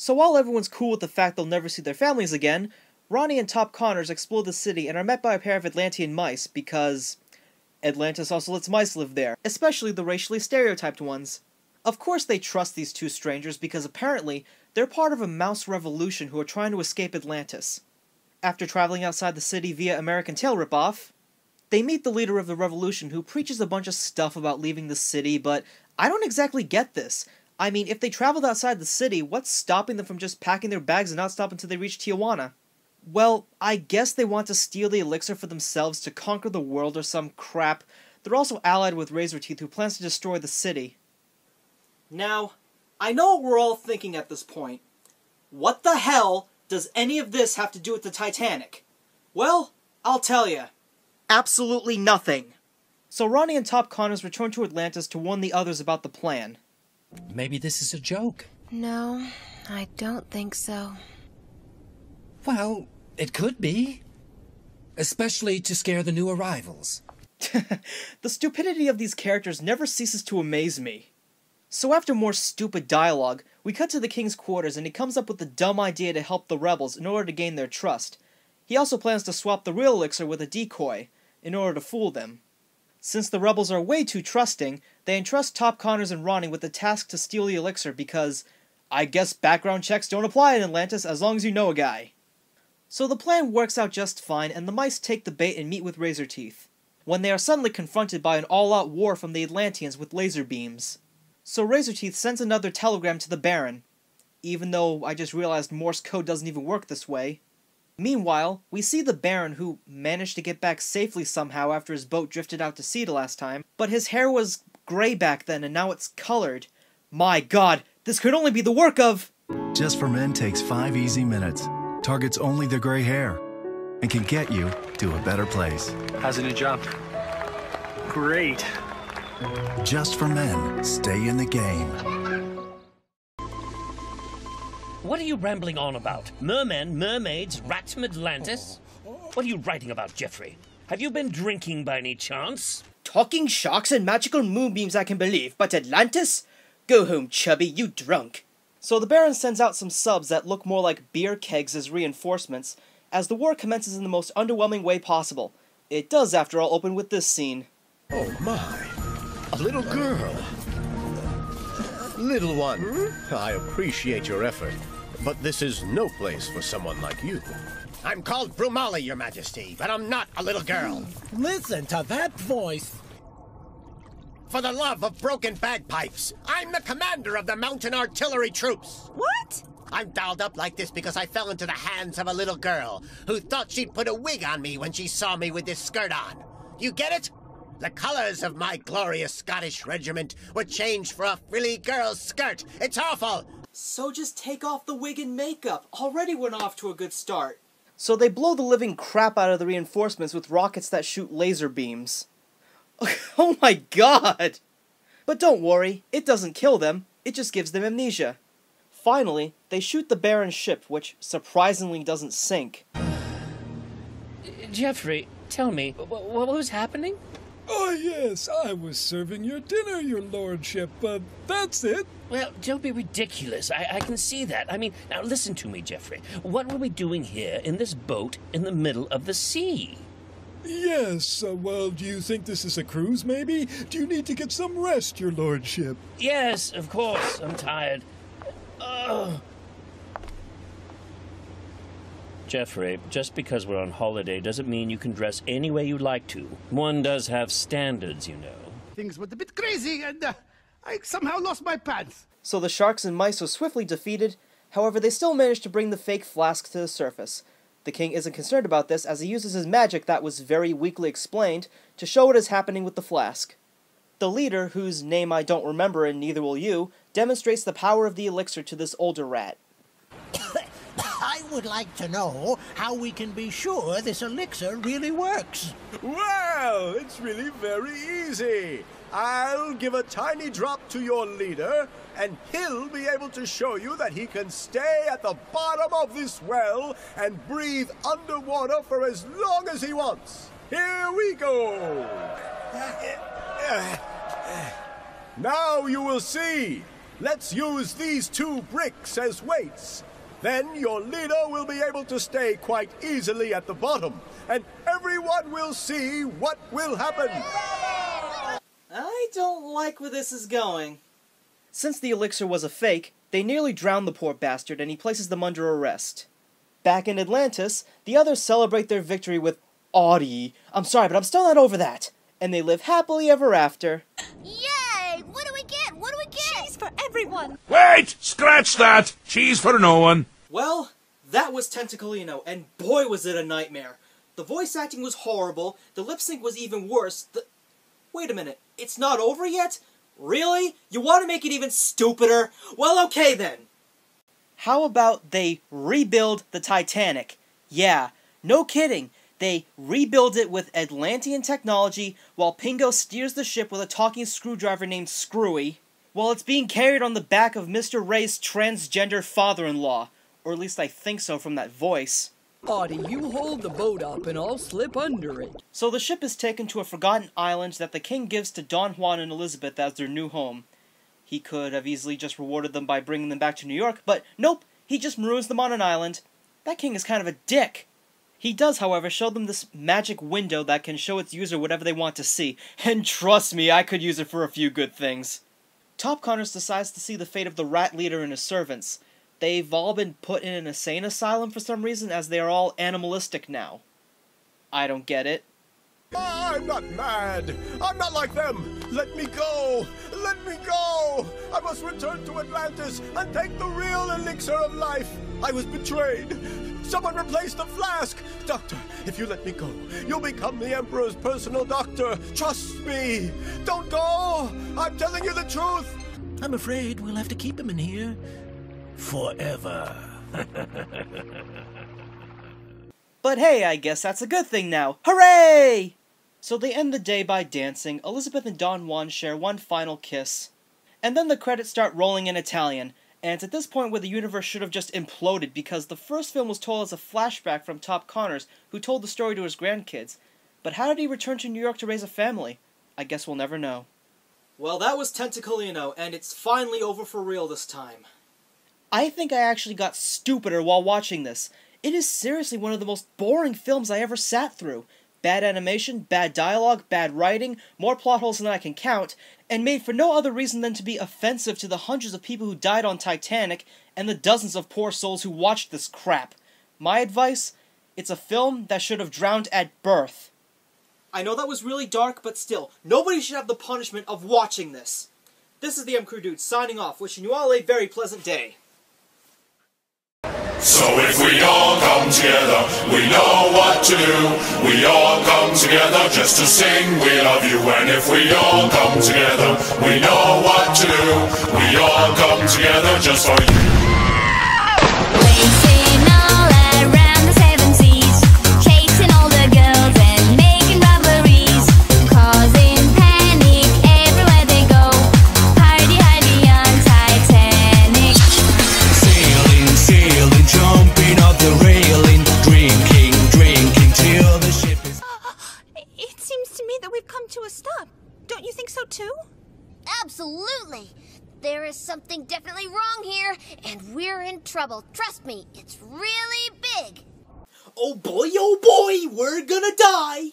So while everyone's cool with the fact they'll never see their families again, Ronnie and Top Connors explore the city and are met by a pair of Atlantean mice because Atlantis also lets mice live there, especially the racially stereotyped ones. Of course they trust these two strangers because apparently they're part of a mouse revolution who are trying to escape Atlantis. After traveling outside the city via American Tail ripoff, they meet the leader of the revolution who preaches a bunch of stuff about leaving the city, but I don't exactly get this. I mean, if they traveled outside the city, what's stopping them from just packing their bags and not stopping until they reach Tijuana? Well, I guess they want to steal the elixir for themselves to conquer the world or some crap. They're also allied with Razorteeth, who plans to destroy the city. Now, I know what we're all thinking at this point. What the hell does any of this have to do with the Titanic? Well, I'll tell you. Absolutely nothing. So Ronnie and Top Connors return to Atlantis to warn the others about the plan. Maybe this is a joke. No, I don't think so. Well, it could be. Especially to scare the new arrivals. The stupidity of these characters never ceases to amaze me. So after more stupid dialogue, we cut to the king's quarters and he comes up with the dumb idea to help the rebels in order to gain their trust. He also plans to swap the real elixir with a decoy, in order to fool them. Since the rebels are way too trusting, they entrust Top Connors and Ronnie with the task to steal the elixir because, I guess background checks don't apply in Atlantis as long as you know a guy. So the plan works out just fine and the mice take the bait and meet with Razorteeth, when they are suddenly confronted by an all-out war from the Atlanteans with laser beams. So Razorteeth sends another telegram to the Baron, even though I just realized Morse code doesn't even work this way. Meanwhile, we see the Baron, who managed to get back safely somehow after his boat drifted out to sea the last time, but his hair was gray back then and now it's colored. My god, this could only be the work of... Just for Men takes 5 easy minutes, targets only the gray hair, and can get you to a better place. How's the new job? Great. Just for Men, stay in the game. What are you rambling on about? Mermen, mermaids, rats from Atlantis? What are you writing about, Jeffrey? Have you been drinking by any chance? Talking sharks and magical moonbeams I can believe, but Atlantis? Go home, chubby, you drunk. So the Baron sends out some subs that look more like beer kegs as reinforcements, as the war commences in the most underwhelming way possible. It does, after all, open with this scene. Oh my, a little girl. Little one, I appreciate your effort, but this is no place for someone like you. I'm called Brumali, Your Majesty, but I'm not a little girl. Listen to that voice. For the love of broken bagpipes, I'm the commander of the mountain artillery troops. What? I'm dolled up like this because I fell into the hands of a little girl who thought she'd put a wig on me when she saw me with this skirt on. You get it? The colors of my glorious Scottish regiment were changed for a frilly girl's skirt. It's awful! So just take off the wig and makeup. Already went off to a good start. So they blow the living crap out of the reinforcements with rockets that shoot laser beams. Oh my god! But don't worry, it doesn't kill them, it just gives them amnesia. Finally, they shoot the Baron's ship, which surprisingly doesn't sink. Jeffrey, tell me, what was happening? Oh yes, I was serving your dinner, your lordship, that's it. Well, don't be ridiculous, I can see that. I mean, now listen to me, Jeffrey. What were we doing here in this boat in the middle of the sea? Yes, well, do you think this is a cruise, maybe? Do you need to get some rest, your lordship? Yes, of course, I'm tired. Jeffrey, just because we're on holiday doesn't mean you can dress any way you like to. One does have standards, you know. Things went a bit crazy and I somehow lost my pants. So the sharks and mice are swiftly defeated, however they still manage to bring the fake flask to the surface. The king isn't concerned about this as he uses his magic that was very weakly explained to show what is happening with the flask. The leader, whose name I don't remember and neither will you, demonstrates the power of the elixir to this older rat. I would like to know how we can be sure this elixir really works. Well, it's really very easy. I'll give a tiny drop to your leader, and he'll be able to show you that he can stay at the bottom of this well and breathe underwater for as long as he wants. Here we go. Now you will see. let's use these 2 bricks as weights. Then your leader will be able to stay quite easily at the bottom, and everyone will see what will happen. I don't like where this is going. Since the elixir was a fake, they nearly drowned the poor bastard, and he places them under arrest. Back in Atlantis, the others celebrate their victory with Audi. I'm sorry, but I'm still not over that. And they live happily ever after. Yay! What do we get? What do we get? Cheese for everyone! Wait! Scratch that! Cheese for no one! Well, that was Tentacolino, and boy was it a nightmare. The voice acting was horrible, the lip sync was even worse, Wait a minute, it's not over yet? Really? You want to make it even stupider? Well, okay then. How about they rebuild the Titanic? Yeah, no kidding. They rebuild it with Atlantean technology while Pingo steers the ship with a talking screwdriver named Screwy, while it's being carried on the back of Mr. Ray's transgender father-in-law. Or at least I think so from that voice. Audie, you hold the boat up and I'll slip under it. So the ship is taken to a forgotten island that the king gives to Don Juan and Elizabeth as their new home. He could have easily just rewarded them by bringing them back to New York, but nope, he just maroons them on an island. That king is kind of a dick. He does, however, show them this magic window that can show its user whatever they want to see, and trust me, I could use it for a few good things. Top Connors decides to see the fate of the rat leader and his servants. They've all been put in an insane asylum for some reason, as they are all animalistic now. I don't get it. I'm not mad. I'm not like them. Let me go. Let me go. I must return to Atlantis and take the real elixir of life. I was betrayed. Someone replaced the flask. Doctor, if you let me go, you'll become the Emperor's personal doctor. Trust me. Don't go. I'm telling you the truth. I'm afraid we'll have to keep him in here forever. But hey, I guess that's a good thing now. Hooray! So they end the day by dancing. Elizabeth and Don Juan share one final kiss. And then the credits start rolling in Italian. And it's at this point where the universe should have just imploded, because the first film was told as a flashback from Top Connors, who told the story to his grandkids. But how did he return to New York to raise a family? I guess we'll never know. Well, that was Tentacolino, and it's finally over for real this time. I think I actually got stupider while watching this. It is seriously one of the most boring films I ever sat through. Bad animation, bad dialogue, bad writing, more plot holes than I can count, and made for no other reason than to be offensive to the hundreds of people who died on Titanic, and the dozens of poor souls who watched this crap. My advice? It's a film that should have drowned at birth. I know that was really dark, but still, nobody should have the punishment of watching this. This is the M Crew Dude signing off, wishing you all a very pleasant day. So if we all come together, we know what to do. We all come together just to sing we love you. And if we all come together, we know what to do. We all come together just for you. Racing all around the 7 seas, chasing all the girls and making robberies, causing panic everywhere they go. Party, party on Titanic. Sailing, jumping off the railing, drinking till the ship is... It seems to me that we've come to a stop. Don't you think so too? Absolutely. There is something definitely wrong here, and we're in trouble. Trust me, it's really big. Oh boy, we're gonna die!